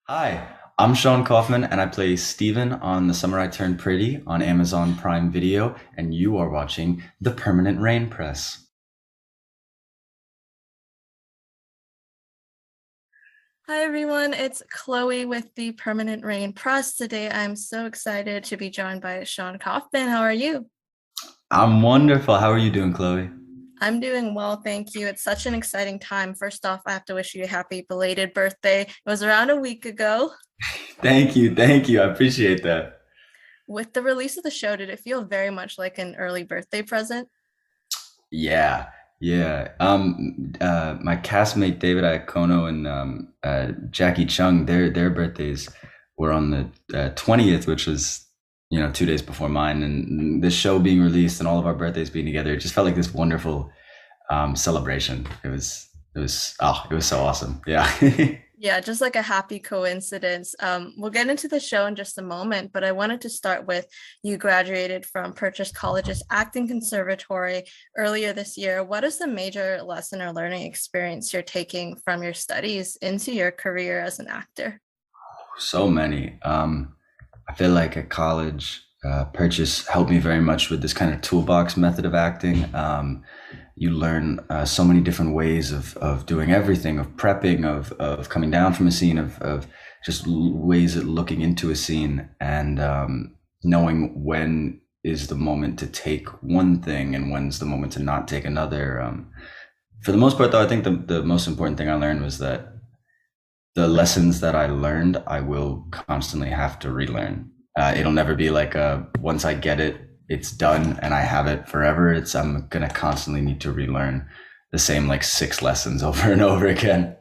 Hi, I'm Sean Kaufman, and I play Steven on The Summer I Turned Pretty on Amazon Prime Video, and you are watching The Permanent Rain Press. Hi everyone, it's Chloe with the Permanent Rain Press. Today I'm so excited to be joined by Sean Kaufman. How are you? I'm wonderful. How are you doing, Chloe? I'm doing well, thank you. It's such an exciting time. First off, I have to wish you a happy belated birthday. It was around a week ago. Thank you, thank you. I appreciate that. With the release of the show, did it feel very much like an early birthday present? Yeah, yeah. My castmate David Iacono and Jackie Chung, their birthdays were on the 20th, which was 2 days before mine. And this show being released and all of our birthdays being together, it just felt like this wonderful celebration. It was so awesome. Yeah. Yeah, just like a happy coincidence. We'll get into the show in just a moment, but I wanted to start with you graduated from Purchase College's Acting Conservatory earlier this year. What is the major lesson or learning experience you're taking from your studies into your career as an actor? So many. I feel like at college, Purchase helped me very much with this kind of toolbox method of acting. You learn so many different ways of doing everything, of prepping, of coming down from a scene, of just ways of looking into a scene and knowing when is the moment to take one thing and when's the moment to not take another. For the most part, though, I think the most important thing I learned was that the lessons that I learned, I will constantly have to relearn. It'll never be like once I get it, it's done and I have it forever. I'm gonna constantly need to relearn the same like six lessons over and over again.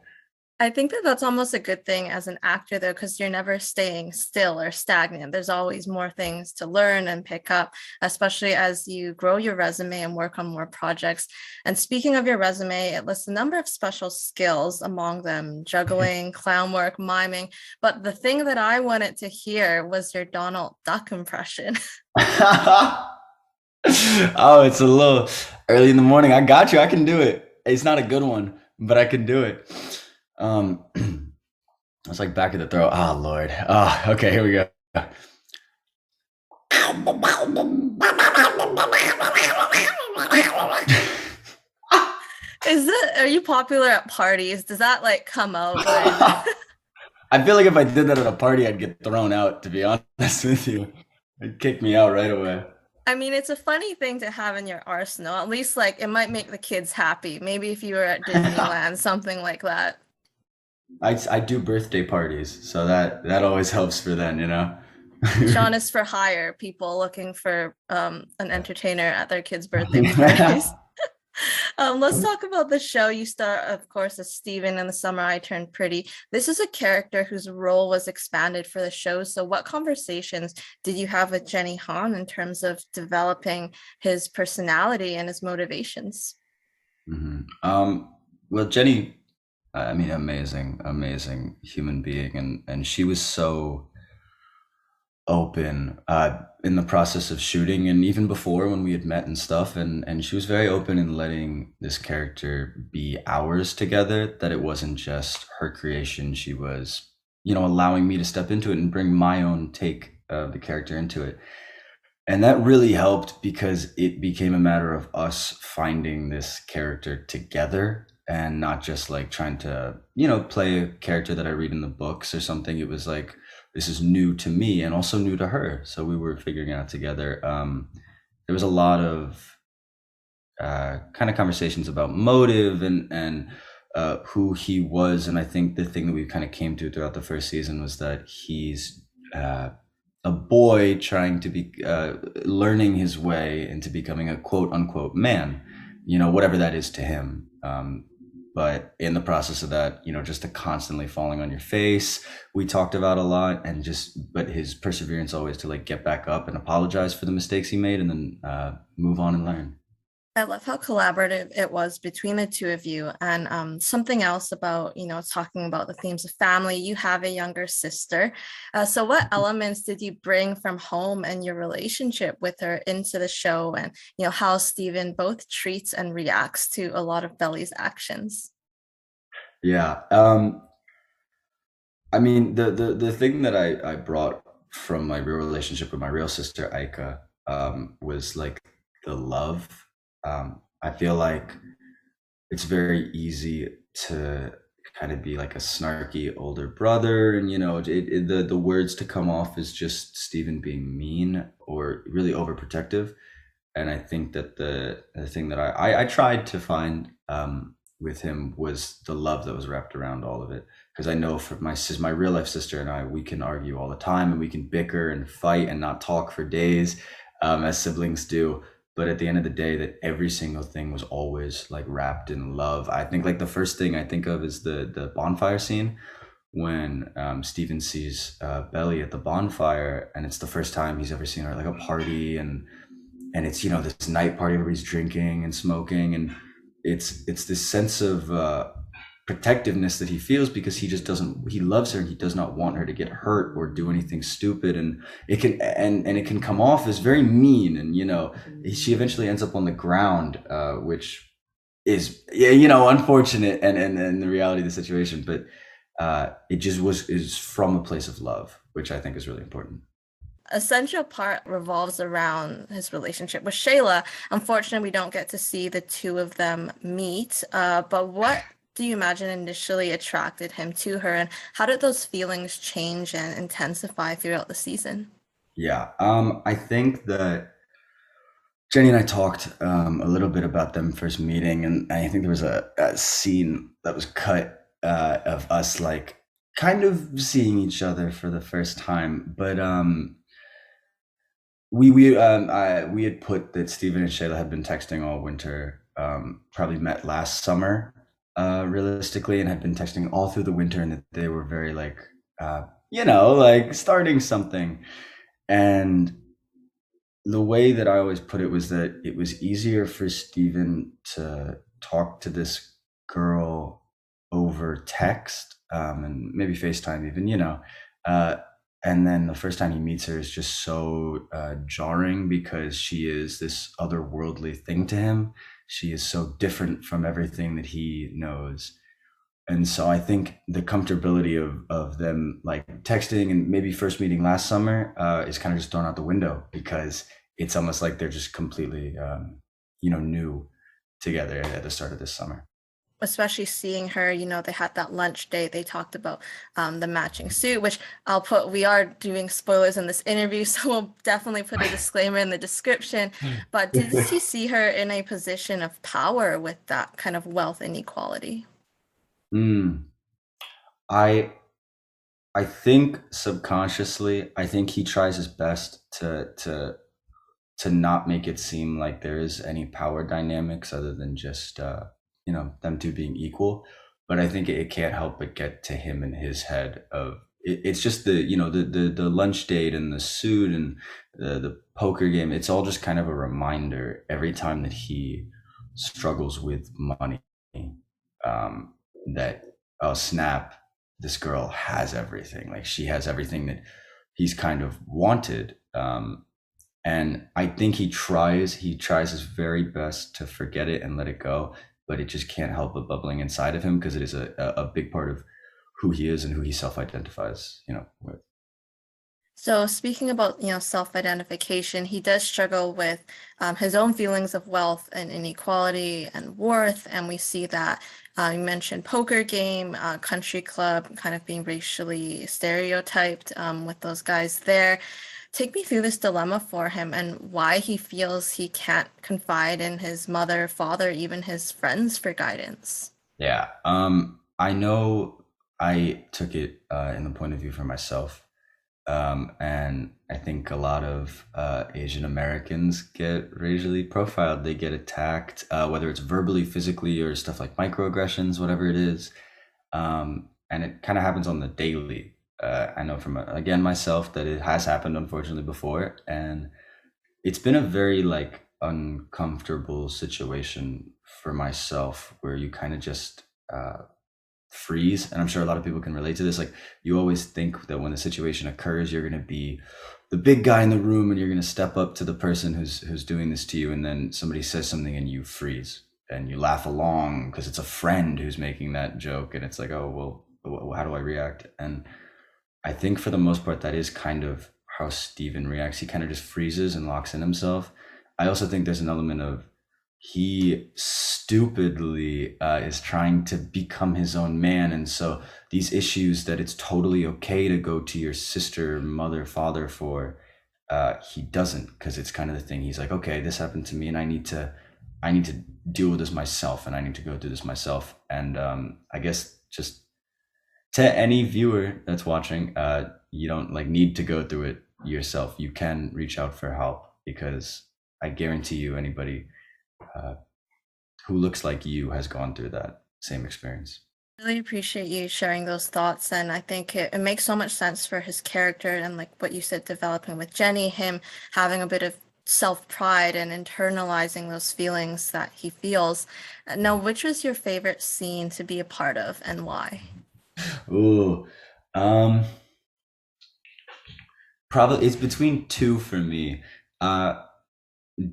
I think that that's almost a good thing as an actor, though, because you're never staying still or stagnant. There's always more things to learn and pick up, especially as you grow your resume and work on more projects. And speaking of your resume, it lists a number of special skills, among them juggling, clown work, miming. But the thing that I wanted to hear was your Donald Duck impression. Oh, it's a little early in the morning. I got you. I can do it. It's not a good one, but I can do it. Um, it's like back of the throat. Oh Lord. Oh, okay. Here we go. Are you popular at parties? Does that like come out when I feel like if I did that at a party, I'd get thrown out, to be honest with you. They'd kick me out right away. I mean, it's a funny thing to have in your arsenal. At least, like, it might make the kids happy. Maybe if you were at Disneyland, something like that. I do birthday parties, so that always helps for then. Sean is for hire, people looking for an entertainer at their kids' birthday parties. Let's talk about the show. You start, of course, as Steven in The Summer I Turned Pretty. This is a character whose role was expanded for the show. So, what conversations did you have with Jenny Han in terms of developing his personality and his motivations? hmm well, Jenny, I mean, amazing, amazing human being, and she was so open in the process of shooting and even before when we had met and stuff and she was very open in letting this character be ours together, that it wasn't just her creation. She was allowing me to step into it and bring my own take of the character into it, and that really helped because it became a matter of us finding this character together and not just like trying to, play a character that I read in the books or something. It was like, this is new to me and also new to her. So we were figuring it out together. There was a lot of kind of conversations about motive and who he was. And I think the thing that we kind of came to throughout the first season was that he's a boy trying to be learning his way into becoming a quote unquote man, whatever that is to him. But in the process of that, just the constantly falling on your face, we talked about a lot, and but his perseverance always to like get back up and apologize for the mistakes he made and then move on and learn. I love how collaborative it was between the two of you. And something else about, talking about the themes of family, you have a younger sister. So, what elements did you bring from home and your relationship with her into the show? And, how Steven both treats and reacts to a lot of Belly's actions? Yeah. I mean, the thing that I brought from my real relationship with my real sister Aika, was like the love. I feel like it's very easy to kind of be like a snarky older brother, and the words to come off is just Steven being mean or really overprotective. And I think that the thing that I tried to find, with him, was the love that was wrapped around all of it. Because I know for my real life sister and I, we can argue all the time and we can bicker and fight and not talk for days, as siblings do. But at the end of the day, that every single thing was always like wrapped in love. I think like the first thing I think of is the bonfire scene when, Steven sees, Belly at the bonfire, and it's the first time he's ever seen her at like a party, and it's this night party, everybody's drinking and smoking, and it's this sense of, protectiveness that he feels, because he loves her and he does not want her to get hurt or do anything stupid, and it can come off as very mean, and she eventually ends up on the ground, which is, yeah, unfortunate, and the reality of the situation, but it just is from a place of love, which I think is really important. Essential part revolves around his relationship with Shayla. Unfortunately, we don't get to see the two of them meet. But what do you imagine initially attracted him to her, and how did those feelings change and intensify throughout the season? Yeah, I think that Jenny and I talked, a little bit about them first meeting, and I think there was a scene that was cut, of us like kind of seeing each other for the first time. But we had put that Steven and Shayla had been texting all winter, probably met last summer, realistically, and had been texting all through the winter, and that they were very like, like starting something. And the way that I always put it was that it was easier for Steven to talk to this girl over text, and maybe FaceTime even, uh, and then the first time he meets her is just so, jarring, because she is this otherworldly thing to him. She is so different from everything that he knows. And so I think the comfortability of them like texting and maybe first meeting last summer, is kind of just thrown out the window, because it's almost like they're just completely, new together at the start of this summer. Especially seeing her, they had that lunch date. They talked about the matching suit, which I'll put, we are doing spoilers in this interview, so we'll definitely put a disclaimer in the description. But did you see her in a position of power with that kind of wealth inequality? Mm. I I think subconsciously, I think he tries his best to not make it seem like there is any power dynamics other than just, them two being equal. But I think it can't help but get to him in his head of it's just the lunch date and the suit and the poker game. It's all just kind of a reminder every time that he struggles with money, um, that, oh snap, this girl has everything. Like she has everything that he's kind of wanted. And I think he tries his very best to forget it and let it go, but it just can't help but bubbling inside of him, because it is a big part of who he is and who he self-identifies, with. So speaking about, self-identification, he does struggle with his own feelings of wealth and inequality and worth. And we see that you mentioned poker game, country club, kind of being racially stereotyped with those guys there. Take me through this dilemma for him and why he feels he can't confide in his mother, father, even his friends for guidance. Yeah. I know I took it, in the point of view for myself. And I think a lot of, Asian Americans get racially profiled. They get attacked, whether it's verbally, physically, or stuff like microaggressions, whatever it is. And it kind of happens on the daily. I know from, again, myself, that it has happened unfortunately before, and it's been a very like uncomfortable situation for myself, where you kind of just, freeze. And I'm sure a lot of people can relate to this. Like, you always think that when the situation occurs, you're going to be the big guy in the room, and you're going to step up to the person who's doing this to you, and then somebody says something and you freeze and you laugh along because it's a friend who's making that joke, and it's like, oh well, How do I react? And I think for the most part, that is kind of how Steven reacts. He kind of just freezes and locks in himself. I also think there's an element of he stupidly is trying to become his own man. And so these issues that it's totally okay to go to your sister, mother, father for, he doesn't, because it's kind of the thing. He's like, okay, this happened to me and I need to deal with this myself and I need to go through this myself. And I guess just to any viewer that's watching, you don't like need to go through it yourself. You can reach out for help because I guarantee you anybody uh, who looks like you has gone through that same experience. Really appreciate you sharing those thoughts, and I think it makes so much sense for his character and like what you said, developing with Jenny, him having a bit of self-pride and internalizing those feelings that he feels. Now, which was your favorite scene to be a part of and why? Ooh, um, probably it's between two for me. Uh,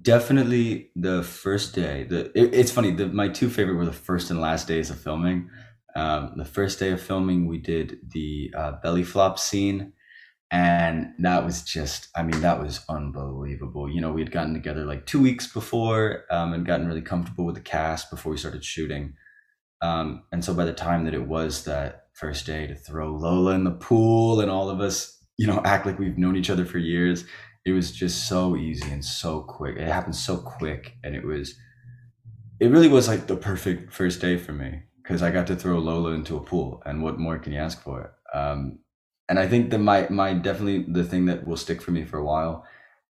Definitely the first day. It's funny. My two favorite were the first and last days of filming. The first day of filming, we did the belly flop scene, and that was just, I mean, that was unbelievable. You know, we had gotten together like 2 weeks before, and gotten really comfortable with the cast before we started shooting. And so by the time that it was that first day to throw Lola in the pool and all of us, you know, act like we've known each other for years, it was just so easy and so quick. It happened so quick, and it really was like the perfect first day for me because I got to throw Lola into a pool, and what more can you ask for? And I think that my definitely the thing that will stick for me for a while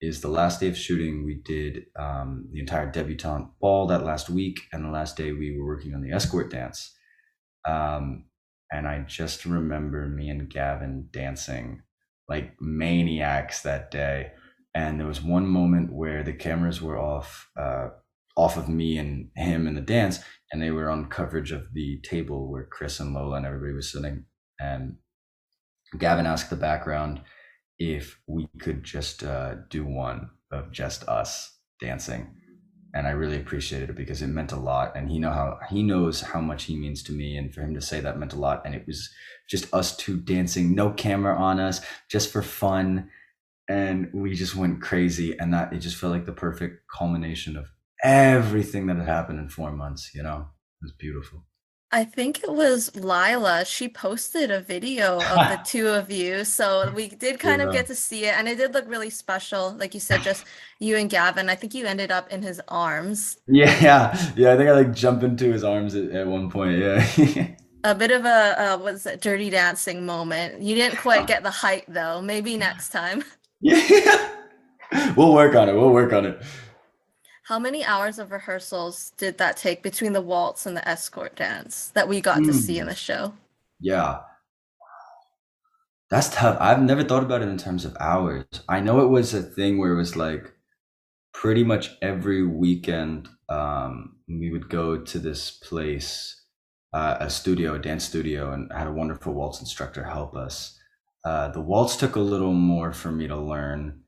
is the last day of shooting. We did the entire debutante ball that last week, and the last day we were working on the escort dance. Um, and I just remember me and Gavin dancing like maniacs that day. And there was one moment where the cameras were off of me and him in the dance, and they were on coverage of the table where Chris and Lola and everybody was sitting. And Gavin asked the background if we could just do one of just us dancing, and I really appreciated it because it meant a lot. And he knows how much he means to me, and for him to say that meant a lot. And it was just us two dancing, no camera on us, just for fun, and we just went crazy. And that it just felt like the perfect culmination of everything that had happened in 4 months. You know, it was beautiful. I think it was Lila. She posted a video of the two of you. So we did kind of Yeah. get to see it, and it did look really special. Like you said, just you and Gavin. I think you ended up in his arms. Yeah. I think I like jumped into his arms at one point. Yeah. A bit of a what's that, dirty dancing moment. You didn't quite get the height though. Maybe next time. Yeah. We'll work on it. We'll work on it. How many hours of rehearsals did that take between the waltz and the escort dance that we got to see in Mm. the show? Yeah, that's tough. I've never thought about it in terms of hours. I know it was a thing where it was like pretty much every weekend, we would go to this place, a studio, a dance studio, and I had a wonderful waltz instructor help us. The waltz took a little more for me to learn,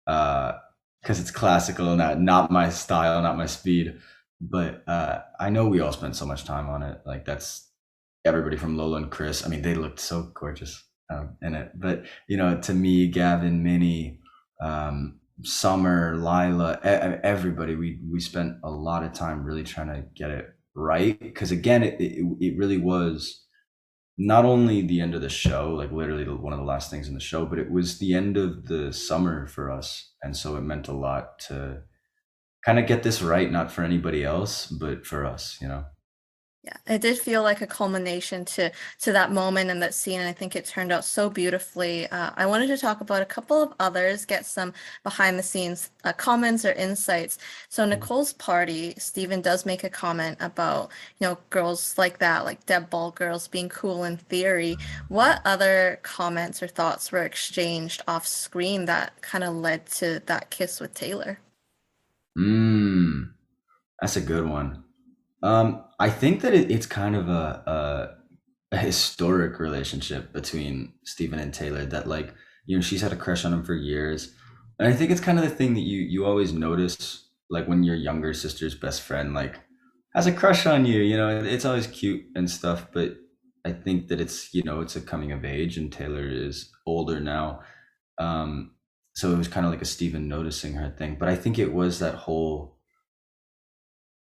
because it's classical, not my style, not my speed. But I know we all spent so much time on it. Like that's everybody from Lola and Chris. I mean, they looked so gorgeous in it. But you know, to me, Gavin, Minnie, Summer, Lila, everybody, we spent a lot of time really trying to get it right. Because again, it really was not only the end of the show, like literally one of the last things in the show, but it was the end of the summer for us, and so it meant a lot to kind of get this right, not for anybody else, but for us, you know. Yeah, it did feel like a culmination to that moment and that scene, and I think it turned out so beautifully. I wanted to talk about a couple of others, get some behind the scenes comments or insights. So Nicole's party, Stephen does make a comment about, girls like that, like Deb Ball girls being cool in theory. What other comments or thoughts were exchanged off screen that kind of led to that kiss with Taylor? Mm, that's a good one. I think that it's kind of a historic relationship between Stephen and Taylor that like, you know, she's had a crush on him for years. And I think it's kind of the thing that you always notice like when your younger sister's best friend like has a crush on you, you know, it's always cute and stuff, but I think that it's, it's a coming of age, and Taylor is older now. So it was kind of like a Steven noticing her thing. But I think it was that whole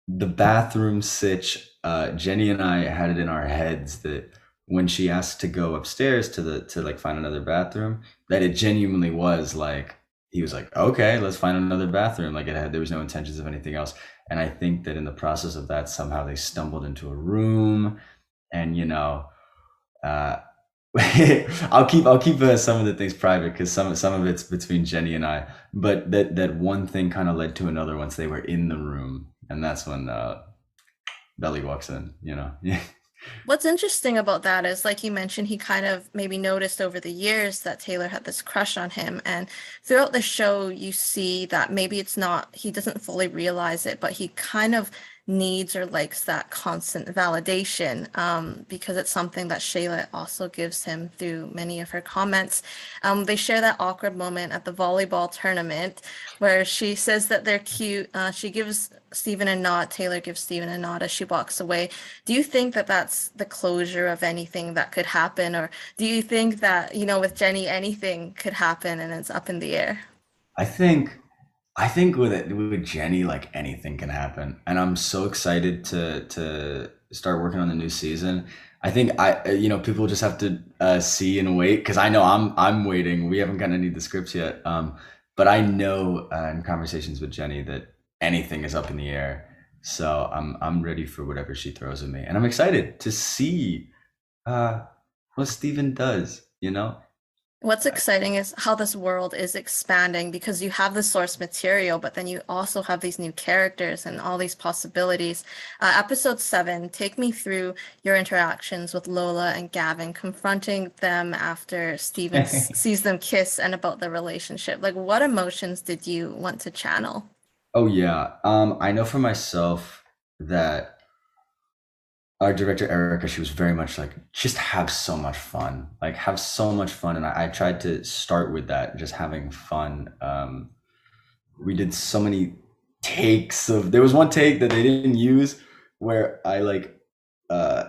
the bathroom sitch. Jenny and I had it in our heads that when she asked to go upstairs to like find another bathroom, that it genuinely was like he was like, okay, let's find another bathroom. Like there was no intentions of anything else. And I think that in the process of that, somehow they stumbled into a room, and uh, I'll keep some of the things private because some of it's between Jenny and I. But that one thing kind of led to another once they were in the room, and that's when Belly walks in. Yeah. What's interesting about that is, like you mentioned, he kind of maybe noticed over the years that Taylor had this crush on him. And throughout the show, you see that maybe it's not, he doesn't fully realize it, but he kind of needs or likes that constant validation, because it's something that Shayla also gives him through many of her comments. They share that awkward moment at the volleyball tournament where she says that they're cute. She gives Steven a nod, Taylor gives Steven a nod as she walks away. Do you think that that's the closure of anything that could happen? Or do you think that, with Jenny, anything could happen and it's up in the air? I think with Jenny, like anything can happen, and I'm so excited to start working on the new season. I think people just have to see and wait, because I know I'm waiting. We haven't gotten any of the scripts yet, but I know in conversations with Jenny that anything is up in the air. So I'm ready for whatever she throws at me, and I'm excited to see uh, what Steven does. What's exciting is how this world is expanding because you have the source material, but then you also have these new characters and all these possibilities. Episode 7, take me through your interactions with Lola and Gavin, confronting them after Steven sees them kiss and about the relationship. Like, what emotions did you want to channel? Oh yeah. I know for myself that our director Erica, she was very much like, just have so much fun, like have so much fun, and I tried to start with that, just having fun. We did so many takes of. There was one take that they didn't use where I like uh,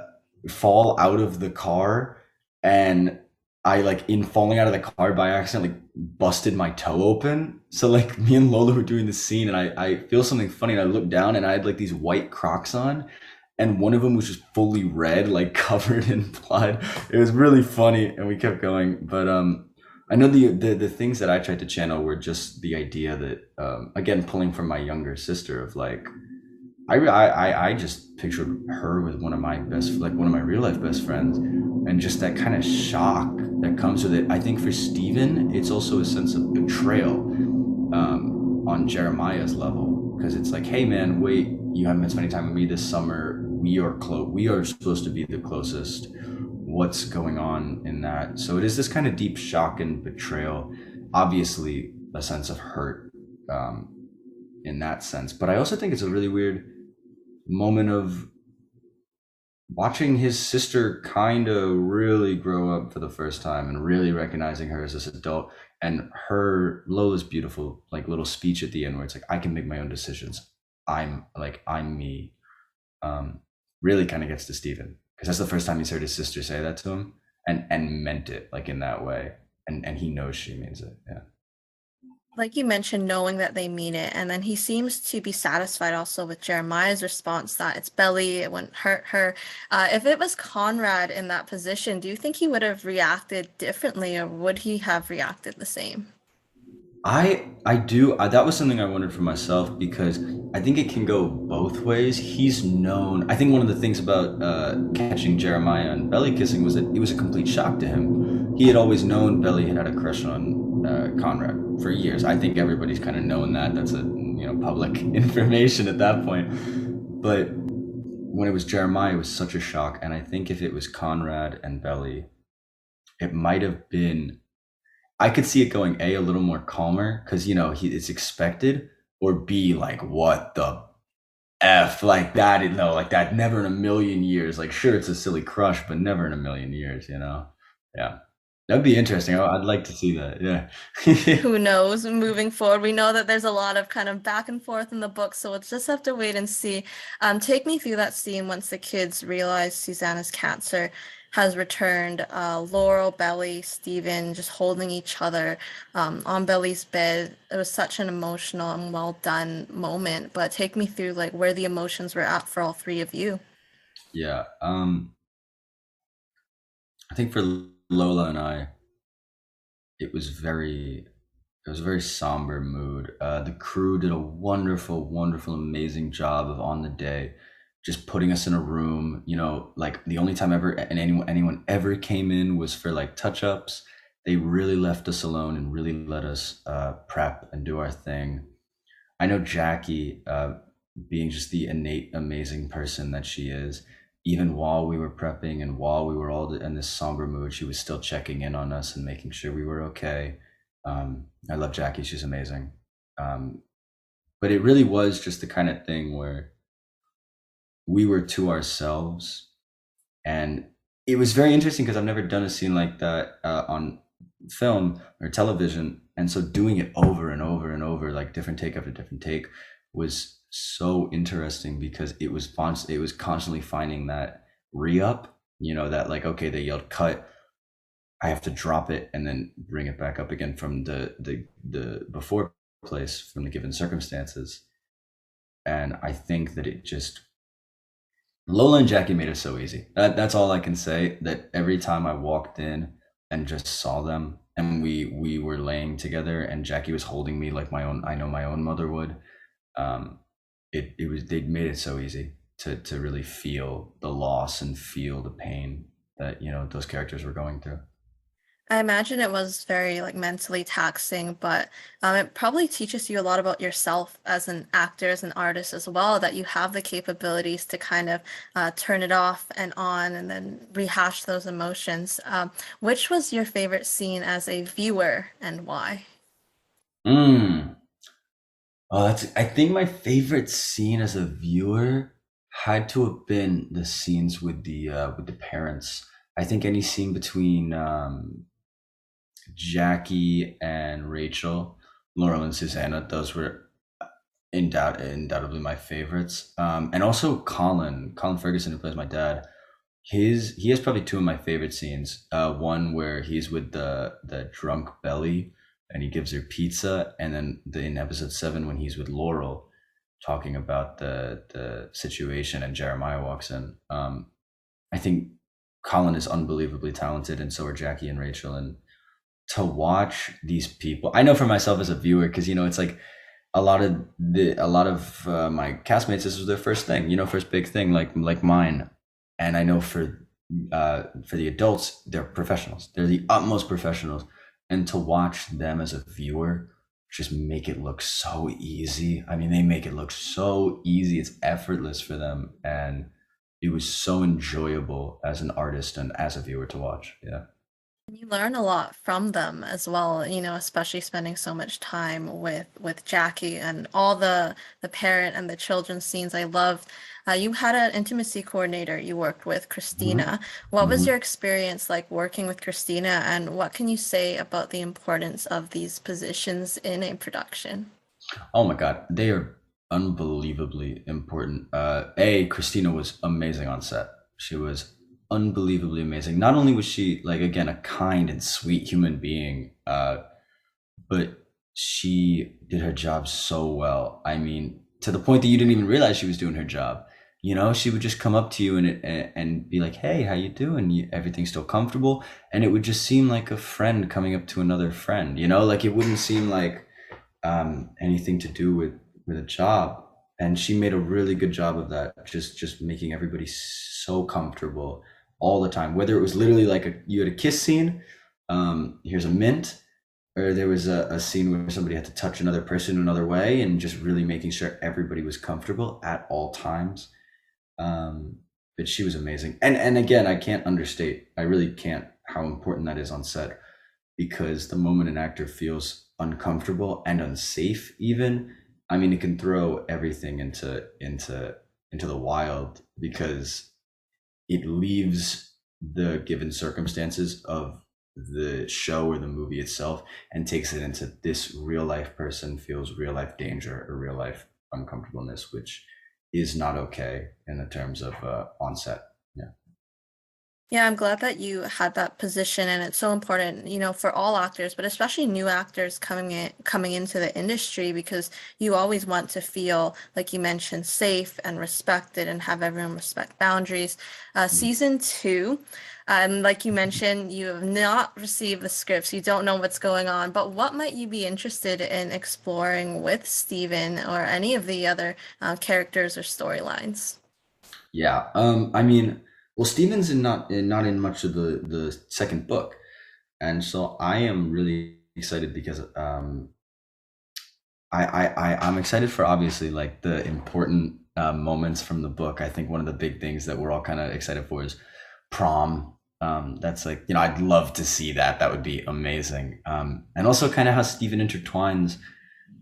fall out of the car, and I like in falling out of the car by accident like busted my toe open. So like me and Lola were doing the scene, and I feel something funny, and I look down, and I had like these white Crocs on, and one of them was just fully red, like covered in blood. It was really funny, and we kept going. But I know the things that I tried to channel were just the idea that again, pulling from my younger sister, of like I just pictured her with one of my real life best friends, and just that kind of shock that comes with it. I think for Steven, it's also a sense of betrayal on Jeremiah's level, because it's like, hey man, wait, you haven't been spending time with me this summer. We are close. We are supposed to be the closest. What's going on in that? So it is this kind of deep shock and betrayal. Obviously, a sense of hurt in that sense, but I also think it's a really weird moment of watching his sister kind of really grow up for the first time, and really recognizing her as this adult, and her Lola's beautiful like little speech at the end where it's like, I can make my own decisions. I'm me. um Really kind of gets to Steven, because that's the first time he's heard his sister say that to him, and meant it like in that way, and he knows she means it. Yeah. Like you mentioned, knowing that they mean it, and then he seems to be satisfied also with Jeremiah's response that it's Belly, it wouldn't hurt her. If it was Conrad in that position, do you think he would have reacted differently, or would he have reacted the same? I do. That was something I wondered for myself, because I think it can go both ways. He's known. I think one of the things about catching Jeremiah and Belly kissing was that it was a complete shock to him. He had always known Belly had a crush on Conrad for years. I think everybody's kind of known that. That's a public information at that point. But when it was Jeremiah, it was such a shock. And I think if it was Conrad and Belly, it might have been, I could see it going a little more calmer, because it's expected, or B, like, what the f, like that, like that, never in a million years. Like, sure, it's a silly crush, but never in a million years. Yeah, that'd be interesting. I'd like to see that. Yeah. Who knows? Moving forward, we know that there's a lot of kind of back and forth in the book, so we'll just have to wait and see. Take me through that scene once the kids realize Susanna's cancer. has returned. Laurel, Belly, Steven just holding each other on Belly's bed. It was such an emotional and well done moment. But take me through like where the emotions were at for all three of you. Yeah. I think for Lola and I, it was very it was a very somber mood. The crew did a wonderful, wonderful, amazing job of on the day, just putting us in a room. You know, like the only time ever and anyone ever came in was for like touch ups. They really left us alone and really let us prep and do our thing. I know Jackie, being just the innate amazing person that she is, even while we were prepping and while we were all in this somber mood, she was still checking in on us and making sure we were okay. I love Jackie; she's amazing. Um, but it really was just the kind of thing where we were to ourselves, and it was very interesting because I've never done a scene like that on film or television, and so doing it over and over and over, like different take after different take, was so interesting because it was constantly finding that re-up, you know, that like, okay, they yelled cut, I have to drop it and then bring it back up again from the before place, from the given circumstances. And I think that it just, Lola and Jackie made it so easy. That's all I can say. That every time I walked in and just saw them, and we were laying together, and Jackie was holding me like my own. I know my own mother would. Um, it was, they made it so easy to really feel the loss and feel the pain that, you know, those characters were going through. I imagine it was very like mentally taxing, but it probably teaches you a lot about yourself as an actor, as an artist as well, that you have the capabilities to kind of turn it off and on and then rehash those emotions. Which was your favorite scene as a viewer and why? Mm. Oh, that's. I think my favorite scene as a viewer had to have been the scenes with the parents. I think any scene between Jackie and Rachel, Laurel and Susanna, those were undoubtedly my favorites. And also Colin Ferguson, who plays my dad. He has probably two of my favorite scenes. One where he's with the drunk Belly and he gives her pizza, and then in episode 7 when he's with Laurel talking about the situation and Jeremiah walks in. I think Colin is unbelievably talented, and so are Jackie and Rachel. And to watch these people, I know for myself as a viewer, because you know it's like a lot of my castmates, this was their first thing, you know, first big thing like mine. And I know for the adults, they're professionals, they're the utmost professionals, and to watch them as a viewer just make it look so easy. I mean, they make it look so easy, it's effortless for them, and it was so enjoyable as an artist and as a viewer to watch. Yeah. And you learn a lot from them as well, you know, especially spending so much time with Jackie and all the parent and the children's scenes. I loved. You had an intimacy coordinator you worked with, Mhm. Christina. What was your Mhm. experience like working with Christina, and what can you say about the importance of these positions in a production? Oh my God, they are unbelievably important. Christina was amazing on set. She was unbelievably amazing. Not only was she like, again, a kind and sweet human being, but she did her job so well. I mean, to the point that you didn't even realize she was doing her job. You know, she would just come up to you and be like, "Hey, how you doing? Everything's still comfortable?" And it would just seem like a friend coming up to another friend. You know, like it wouldn't seem like anything to do with a job. And she made a really good job of that, just making everybody so comfortable all the time. Whether it was literally like you had a kiss scene, here's a mint, or there was a scene where somebody had to touch another person another way, and just really making sure everybody was comfortable at all times. Um, but she was amazing, and again, I can't understate. I really can't how important that is on set, because the moment an actor feels uncomfortable and unsafe, even, I mean, it can throw everything into the wild, because it leaves the given circumstances of the show or the movie itself and takes it into this real life person feels real life danger or real life uncomfortableness, which is not okay in the terms of on set. Yeah. Yeah, I'm glad that you had that position, and it's so important, for all actors, but especially new actors coming into the industry, because you always want to feel, like you mentioned, safe and respected and have everyone respect boundaries. Season two, like you mentioned, you have not received the scripts, you don't know what's going on, but what might you be interested in exploring with Steven or any of the other characters or storylines? Yeah. I mean, well, Steven's not in much of the second book, and so I am really excited because I'm excited for obviously like the important moments from the book. I think one of the big things that we're all kind of excited for is prom. That's like, I'd love to see that. That would be amazing. And also kind of how Steven intertwines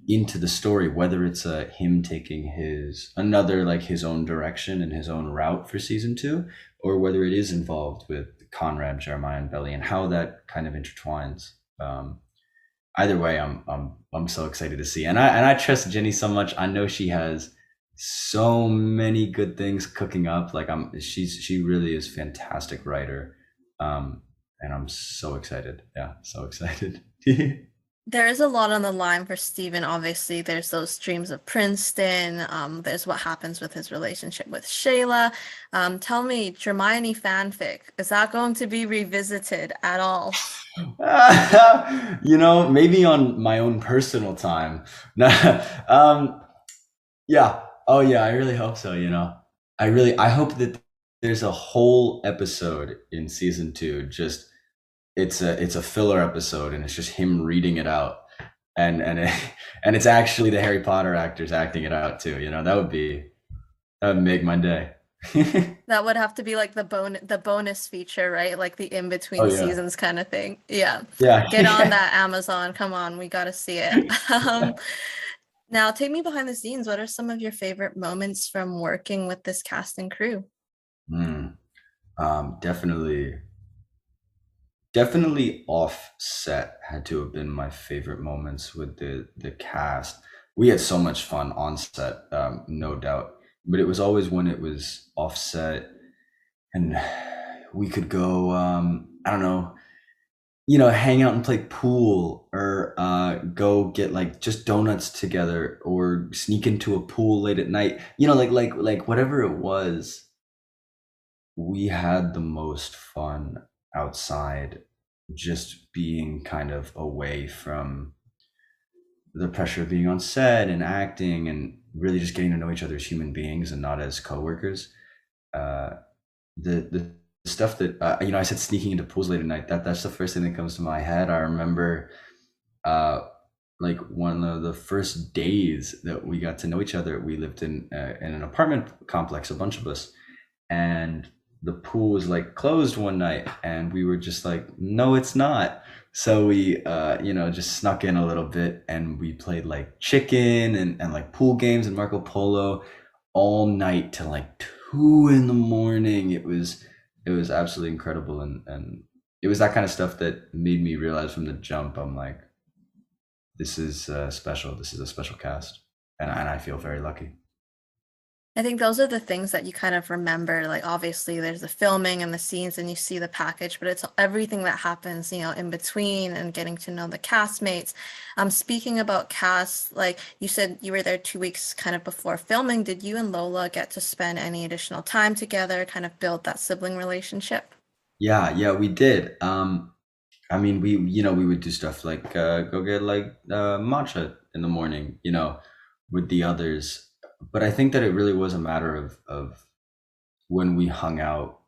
into the story, whether it's him taking his own direction and his own route for season two, or whether it is involved with Conrad, Jeremiah, and Belly, and how that kind of intertwines. Either way, I'm so excited to see, and I trust Jenny so much. I know she has so many good things cooking up. Like she really is fantastic writer, and I'm so excited. Yeah, so excited. There is a lot on the line for Steven. Obviously, there's those dreams of Princeton. There's what happens with his relationship with Shayla. Tell me, Hermione fanfic, is that going to be revisited at all? Maybe on my own personal time. um, yeah. Oh yeah, I really hope so, I hope that there's a whole episode in season two. Just it's a filler episode and it's just him reading it out. And and it's actually the Harry Potter actors acting it out too, that would make my day. That would have to be like the bonus feature, right? Like the in Oh between yeah. seasons kind of thing. Yeah. Yeah. Get on that Amazon. Come on, we got to see it. Um, Now take me behind the scenes. What are some of your favorite moments from working with this cast and crew? Mm, definitely. Definitely offset had to have been my favorite moments with the cast. We had so much fun on set, no doubt. But it was always when it was offset and we could go, I don't know, hang out and play pool, or go get like just donuts together, or sneak into a pool late at night. Like whatever it was, we had the most fun outside, just being kind of away from the pressure of being on set and acting, and really just getting to know each other as human beings and not as coworkers. Uh, the stuff that I said sneaking into pools late at night. That's the first thing that comes to my head. I remember, uh, like one of the first days that we got to know each other. We lived in an apartment complex, a bunch of us, and the pool was like closed one night, and we were just like, no, it's not. So we just snuck in a little bit, and we played like chicken and like pool games and Marco Polo all night till like 2 in the morning. It was absolutely incredible, and it was that kind of stuff that made me realize from the jump, I'm like, this is special. This is a special cast, and I feel very lucky. I think those are the things that you kind of remember. Like, obviously, there's the filming and the scenes, and you see the package, but it's everything that happens, in between and getting to know the castmates. Speaking about cast, like you said, you were there 2 weeks kind of before filming. Did you and Lola get to spend any additional time together, kind of build that sibling relationship? Yeah, yeah, we did. I mean, we would do stuff like go get like matcha in the morning, with the others. But I think that it really was a matter of when we hung out,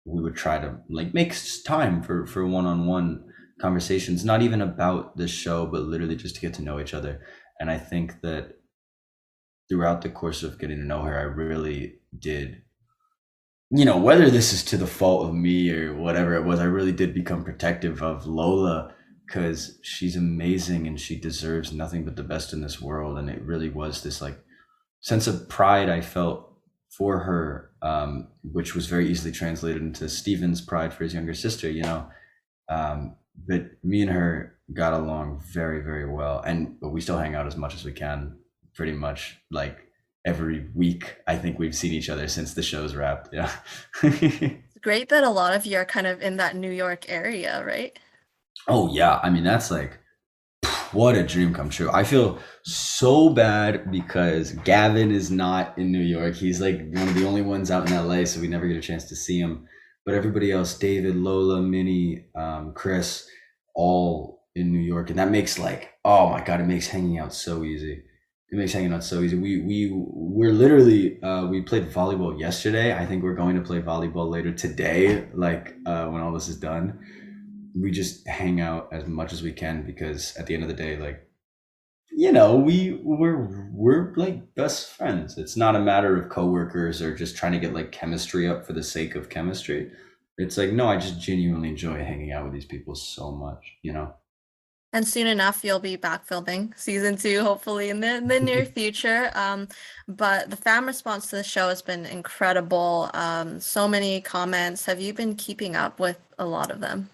we would try to like make time for one-on-one conversations, not even about the show, but literally just to get to know each other. And I think that throughout the course of getting to know her, I really did, whether this is to the fault of me or whatever it was, I really did become protective of Lola, because she's amazing and she deserves nothing but the best in this world. And it really was this like sense of pride I felt for her, which was very easily translated into Steven's pride for his younger sister, but me and her got along very, very well. And but we still hang out as much as we can, pretty much like every week. I think we've seen each other since the show's wrapped. Yeah. Great that a lot of you are kind of in that New York area, right? Oh yeah, I mean that's like what a dream come true. I feel so bad because Gavin is not in New York. He's like one of the only ones out in LA, so we never get a chance to see him. But everybody else, David, Lola, Minnie, Chris, all in New York, and that makes like, oh my god, it makes hanging out so easy. It makes hanging out so easy. We're literally we played volleyball yesterday. I think we're going to play volleyball later today, like when all this is done. We just hang out as much as we can because at the end of the day, like, we're like best friends. It's not a matter of coworkers or just trying to get like chemistry up for the sake of chemistry. It's like, no, I just genuinely enjoy hanging out with these people so much. And soon enough, you'll be back filming season two, hopefully in the near future. But the fan response to the show has been incredible. So many comments. Have you been keeping up with a lot of them?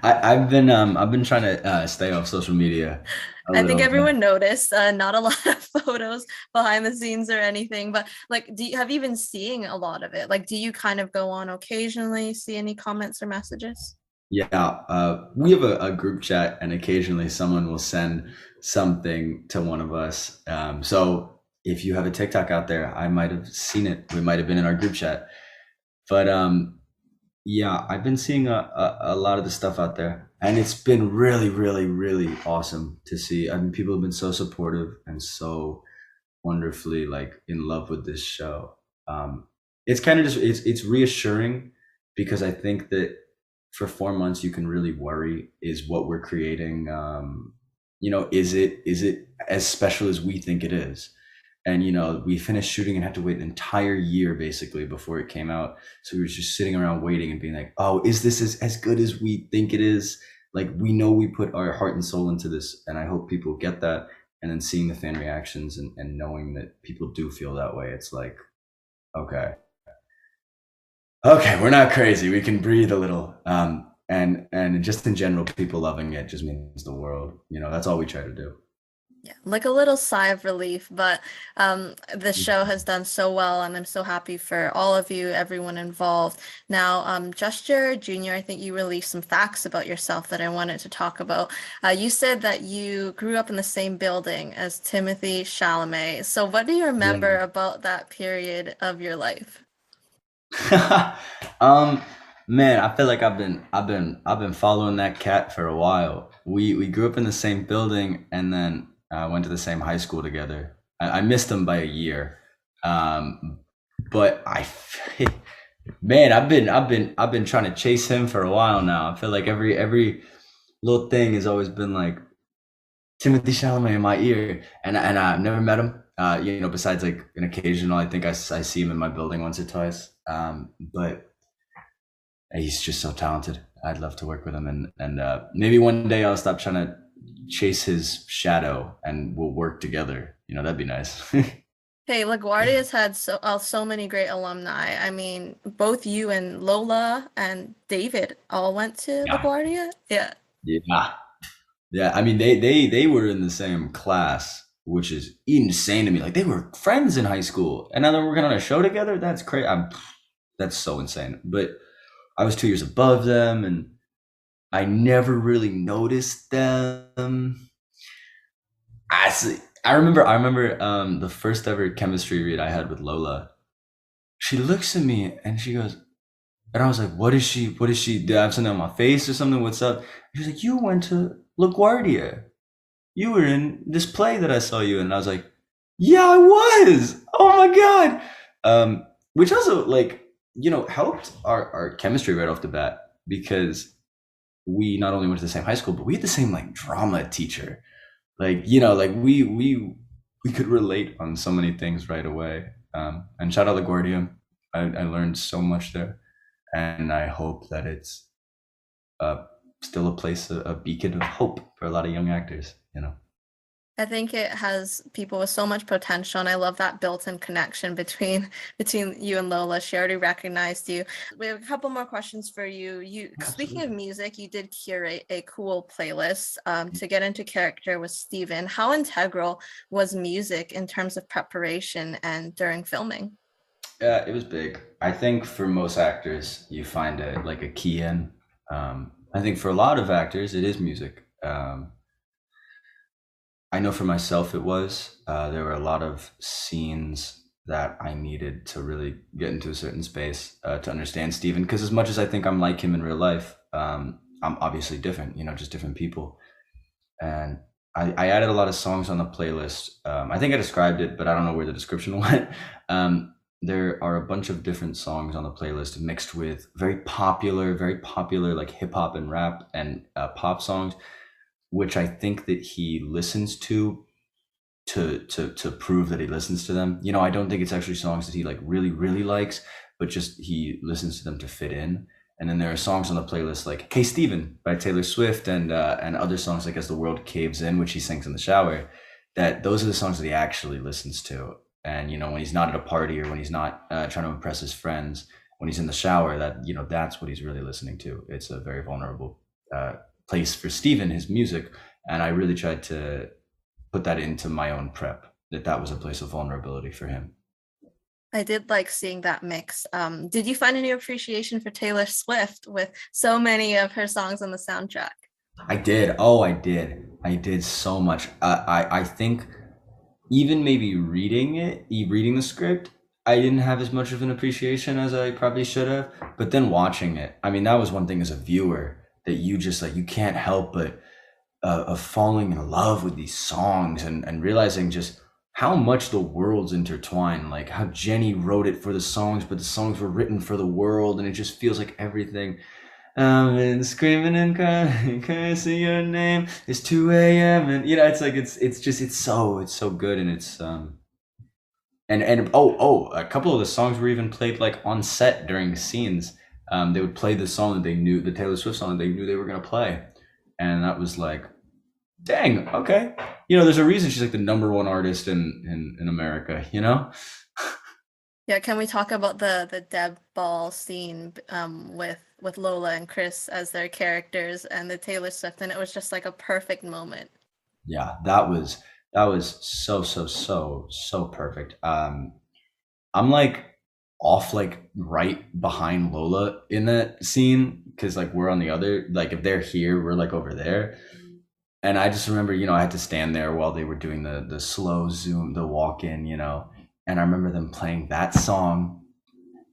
I've been trying to stay off social media a I think little. everyone noticed, not a lot of photos behind the scenes or anything, but like, have you been seeing a lot of it? Like, do you kind of go on occasionally, see any comments or messages? Yeah, we have a group chat, and occasionally someone will send something to one of us. So if you have a TikTok out there, I might have seen it. We might have been in our group chat. But yeah, I've been seeing a lot of the stuff out there, and it's been really, really, really awesome to see. I mean, people have been so supportive and so wonderfully like in love with this show. It's kind of just it's reassuring because I think that for 4 months you can really worry, is what we're creating, is it as special as we think it is? And we finished shooting and had to wait an entire year basically before it came out, so we were just sitting around waiting and being like, oh, is this as good as we think it is? Like, we know we put our heart and soul into this, and I hope people get that. And then seeing the fan reactions and knowing that people do feel that way, it's like, okay, okay, we're not crazy, we can breathe a little. And just in general, people loving it just means the world. That's all we try to do. Yeah, like a little sigh of relief, but the show has done so well, and I'm so happy for all of you, everyone involved. Now, Gesture Junior, I think you released some facts about yourself that I wanted to talk about. You said that you grew up in the same building as Timothée Chalamet. So, what do you remember Yeah. about that period of your life? um Man, I feel like I've been following that cat for a while. We grew up in the same building, and then went to the same high school together. I missed him by a year. But man, I've been trying to chase him for a while now. I feel like every little thing has always been like Timothy Chalamet in my ear, and I've never met him. Besides like an occasional, I think I see him in my building once or twice. But he's just so talented. I'd love to work with him, and maybe one day I'll stop trying to chase his shadow and we'll work together. That'd be nice. Hey, LaGuardia has had so many great alumni. I mean, both you and Lola and David all went to Yeah, LaGuardia. Yeah. yeah, yeah. I mean, they were in the same class, which is insane to me. Like, they were friends in high school, and now they're working on a show together. That's crazy. That's so insane. But I was 2 years above them, and I never really noticed them. I see. I remember the first ever chemistry read I had with Lola. She looks at me and she goes, and I was like, what is she, do I have something on my face or something? What's up? She's like, you went to LaGuardia. You were in this play that I saw you in. And I was like, yeah, I was. Oh my God. Which also, like, helped our chemistry right off the bat, because we not only went to the same high school, but we had the same like drama teacher. Like, like we could relate on so many things right away. And shout out LaGuardia. I learned so much there, and I hope that it's uh, still a place, a beacon of hope for a lot of young actors. I think it has people with so much potential, and I love that built-in connection between you and Lola. She already recognized you. We have a couple more questions for you. Speaking of Absolutely. music, you did curate a cool playlist to get into character with Steven. How integral was music in terms of preparation and during filming? Yeah, it was big. I think for most actors, you find a like a key in. I think for a lot of actors, it is music. I know for myself, it was. There were a lot of scenes that I needed to really get into a certain space to understand Steven. Because as much as I think I'm like him in real life, I'm obviously different. You know, just different people. And I added a lot of songs on the playlist. I think I described it, but I don't know where the description went. There are a bunch of different songs on the playlist mixed with very popular like hip hop and rap and pop songs, which I think that he listens to prove that he listens to them. You know, I don't think it's actually songs that he like really likes, but just he listens to them to fit in. And then there are songs on the playlist like "Hey Steven" by Taylor Swift and other songs like "As the World Caves In," which he sings in the shower. That those are the songs that he actually listens to. And you know, when he's not at a party or when he's not trying to impress his friends, when he's in the shower, that you know that's what he's really listening to. It's a very vulnerable place for Steven, his music, and I really tried to put that into my own prep, that was a place of vulnerability for him. I did like seeing that mix. Did you find any appreciation for Taylor Swift with so many of her songs on the soundtrack? I did. Oh, I did so much. I think even maybe reading the script, I didn't have as much of an appreciation as I probably should have. But then watching it, I mean, that was one thing as a viewer that you just like you can't help but of falling in love with these songs and realizing just how much the world's intertwined, like how Jenny wrote it for the songs, but the songs were written for the world, and it just feels like everything. And screaming and crying, cursing your name. It's 2 a.m. and you know, it's like it's just it's so good, and it's and a couple of the songs were even played like on set during scenes. They would play the song that they knew, the Taylor Swift song that they knew they were gonna play, and that was like dang, okay. You know, there's a reason she's like the number one artist in America, you know? Yeah, can we talk about the Deb Ball scene with Lola and Chris as their characters and the Taylor Swift, and it was just like a perfect moment. Yeah, that was so perfect. I'm like off like right behind Lola in that scene because like we're on the other like if they're here, we're like over there. And I just remember, you know, I had to stand there while they were doing the slow zoom, the walk in, you know. And I remember them playing that song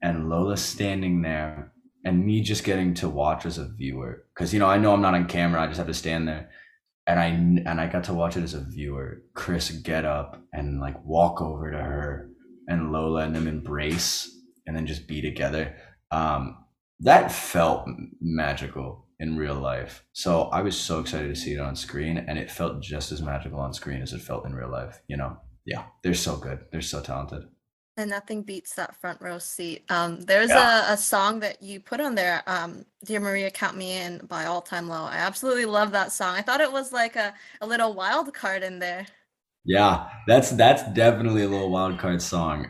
and Lola standing there and me just getting to watch as a viewer. Cause you know, I know I'm not on camera, I just have to stand there. And I got to watch it as a viewer. Chris get up and like walk over to her and Lola and them embrace and then just be together. That felt magical in real life. So I was so excited to see it on screen, and it felt just as magical on screen as it felt in real life. You know, yeah, they're so good. They're so talented. And nothing beats that front row seat. There's Yeah. a song that you put on there, Dear Maria Count Me In by All Time Low. I absolutely love that song. I thought it was like a little wild card in there. Yeah, that's definitely a little wild card song.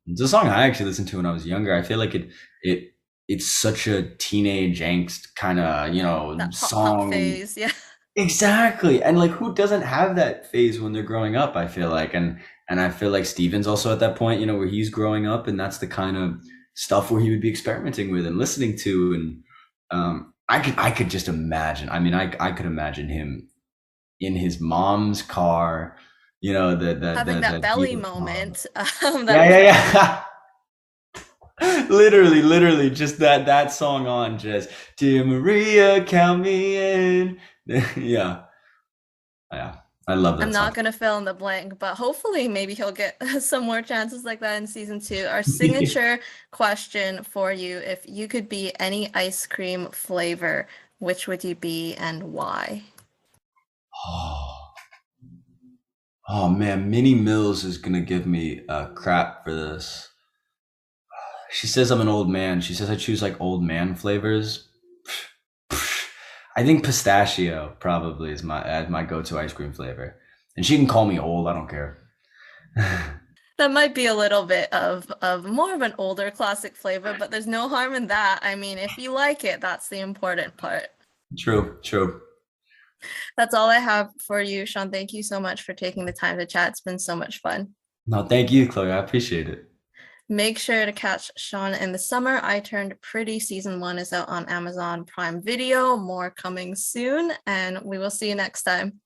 It's a song I actually listened to when I was younger. I feel like it it's such a teenage angst kind of you know That pop song. phase, yeah. Exactly. And like who doesn't have that phase when they're growing up, I feel like. And I feel like Steven's also at that point, you know, where he's growing up and that's the kind of stuff where he would be experimenting with and listening to and I could just imagine. I mean, I could imagine him in his mom's car, you know, Having that the belly Diva song. moment. That Yeah, was yeah, yeah. Literally just that song on just Dear Maria, count me in. Yeah. Yeah, I love I'm that not song. gonna fill in the blank, but hopefully maybe he'll get some more chances like that in season two. Our signature question for you, if you could be any ice cream flavor, which would you be and why? Oh, oh man, Minnie Mills is gonna give me crap for this. She says I'm an old man. She says I choose like old man flavors. I think pistachio probably is my go-to ice cream flavor, and she can call me old. I don't care. That might be a little bit of more of an older classic flavor, but there's no harm in that. I mean, if you like it, that's the important part. True, true. That's all I have for you, Sean. Thank you so much for taking the time to chat. It's been so much fun. No, thank you, Chloe. I appreciate it. Make sure to catch Sean in the Summer. I Turned Pretty season 1 is out on Amazon Prime Video. More coming soon, and we will see you next time.